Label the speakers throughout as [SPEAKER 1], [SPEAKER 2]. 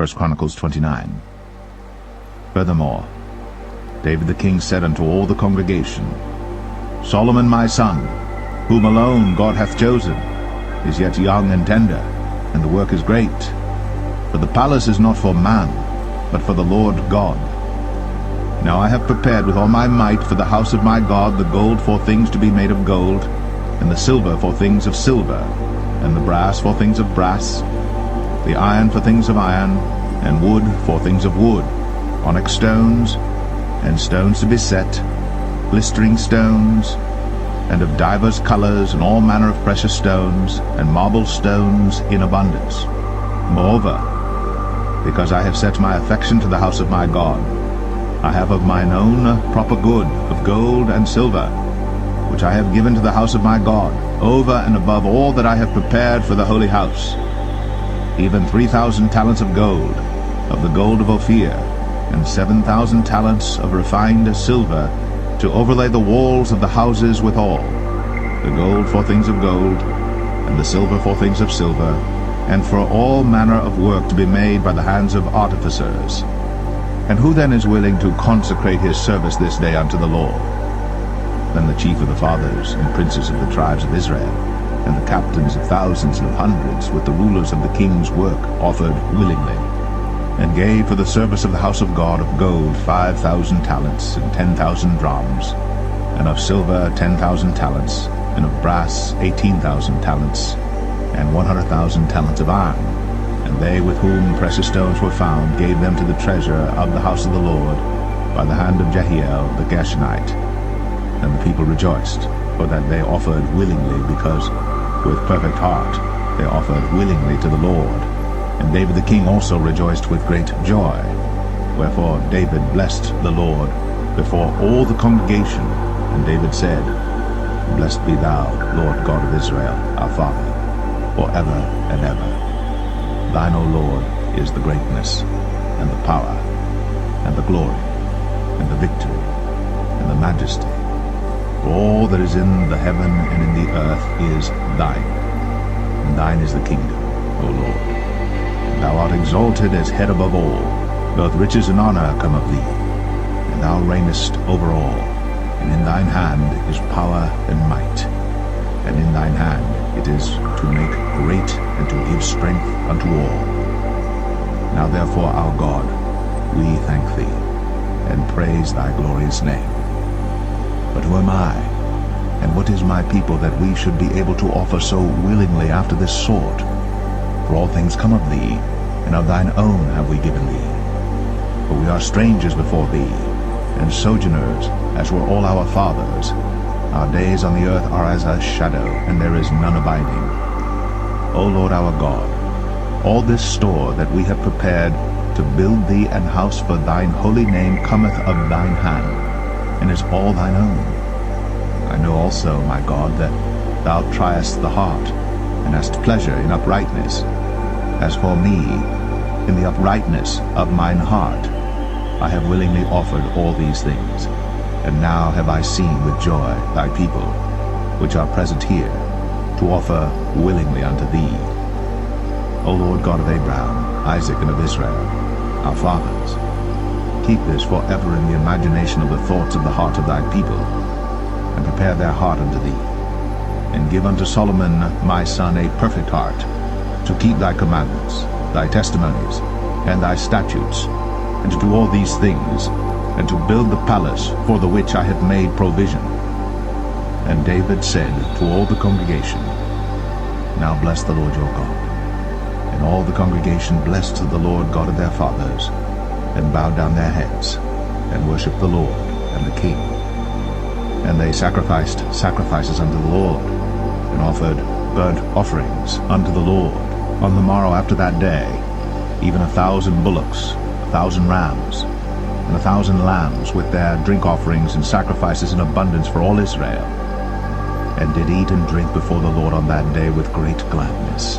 [SPEAKER 1] 1 Chronicles 29. Furthermore, David the king said unto all the congregation, Solomon my son, whom alone God hath chosen, is yet young and tender, and the work is great. For the palace is not for man, but for the Lord God. Now I have prepared with all my might for the house of my God the gold for things to be made of gold, and the silver for things of silver, and the brass for things of brass, the iron for things of iron, and wood for things of wood, onyx stones, and stones to be set, glistering stones, and of divers colors, and all manner of precious stones, and marble stones in abundance. Moreover, because I have set my affection to the house of my God, I have of mine own proper good of gold and silver, which I have given to the house of my God, over and above all that I have prepared for the holy house, even 3,000 talents of gold, of the gold of Ophir, and 7,000 talents of refined silver, to overlay the walls of the houses withal, the gold for things of gold, and the silver for things of silver, and for all manner of work to be made by the hands of artificers. And who then is willing to consecrate his service this day unto the Lord? Then the chief of the fathers and princes of the tribes of Israel, and the captains of thousands and of hundreds, with the rulers of the king's work, offered willingly, and gave for the service of the house of God of gold 5,000 talents, and 10,000 drams, and of silver 10,000 talents, and of brass 18,000 talents, and 100,000 talents of iron. And they with whom precious stones were found gave them to the treasure of the house of the Lord by the hand of Jehiel the Gershonite. And the people rejoiced, for that they offered willingly, because with perfect heart they offered willingly to the Lord. And David the king also rejoiced with great joy. Wherefore David blessed the Lord before all the congregation. And David said, Blessed be thou, Lord God of Israel, our Father, for ever and ever. Thine, O Lord, is the greatness, and the power, and the glory, and the victory, and the majesty. For all that is in the heaven and in the earth is thine, and thine is the kingdom, O Lord. And thou art exalted as head above all, both riches and honor come of thee, and thou reignest over all, and in thine hand is power and might, and in thine hand it is to make great and to give strength unto all. Now therefore, our God, we thank thee, and praise thy glorious name. But who am I, and what is my people, that we should be able to offer so willingly after this sort? For all things come of thee, and of thine own have we given thee. For we are strangers before thee, and sojourners, as were all our fathers. Our days on the earth are as a shadow, and there is none abiding. O Lord our God, all this store that we have prepared to build thee an house for thine holy name cometh of thine hand, and is all thine own. I know also, my God, that thou triest the heart, and hast pleasure in uprightness. As for me, in the uprightness of mine heart, I have willingly offered all these things. And now have I seen with joy thy people, which are present here, to offer willingly unto thee. O Lord God of Abraham, Isaac, and of Israel, our fathers, keep this forever in the imagination of the thoughts of the heart of thy people, and prepare their heart unto thee. And give unto Solomon my son a perfect heart, to keep thy commandments, thy testimonies, and thy statutes, and to do all these things, and to build the palace for the which I have made provision. And David said to all the congregation, Now bless the Lord your God. And all the congregation blessed the Lord God of their fathers, and bowed down their heads, and worshipped the Lord and the king. And they sacrificed sacrifices unto the Lord, and offered burnt offerings unto the Lord on the morrow after that day, even 1,000 bullocks, 1,000 rams, and 1,000 lambs, with their drink offerings and sacrifices in abundance for all Israel, and did eat and drink before the Lord on that day with great gladness.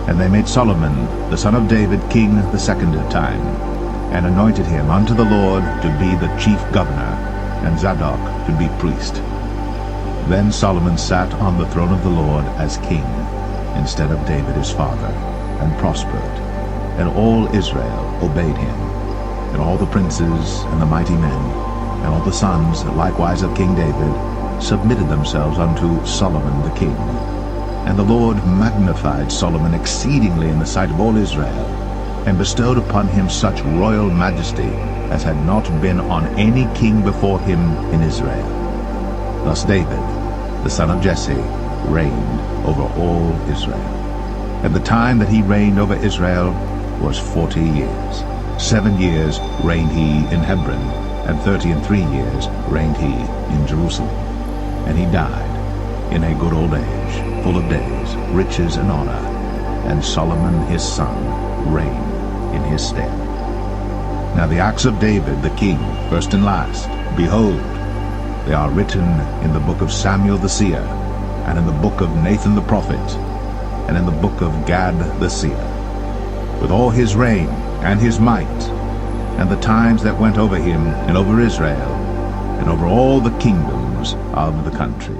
[SPEAKER 1] And they made Solomon the son of David king the second time, and anointed him unto the Lord to be the chief governor, and Zadok to be priest. Then Solomon sat on the throne of the Lord as king, instead of David his father, and prospered. and all Israel obeyed him, and all the princes and the mighty men, and all the sons likewise of King David, submitted themselves unto Solomon the king. And the Lord magnified Solomon exceedingly in the sight of all Israel, and bestowed upon him such royal majesty as had not been on any king before him in Israel. Thus David, the son of Jesse, reigned over all Israel. And the time that he reigned over Israel was 40 years. 7 years reigned he in Hebron, and 33 years reigned he in Jerusalem. And he died in a good old age, full of days, riches, and honor. And Solomon his son reigned in his stead. Now the acts of David the king, first and last, behold, they are written in the book of Samuel the seer, and in the book of Nathan the prophet, and in the book of Gad the seer, with all his reign and his might, and the times that went over him and over Israel, and over all the kingdoms of the country.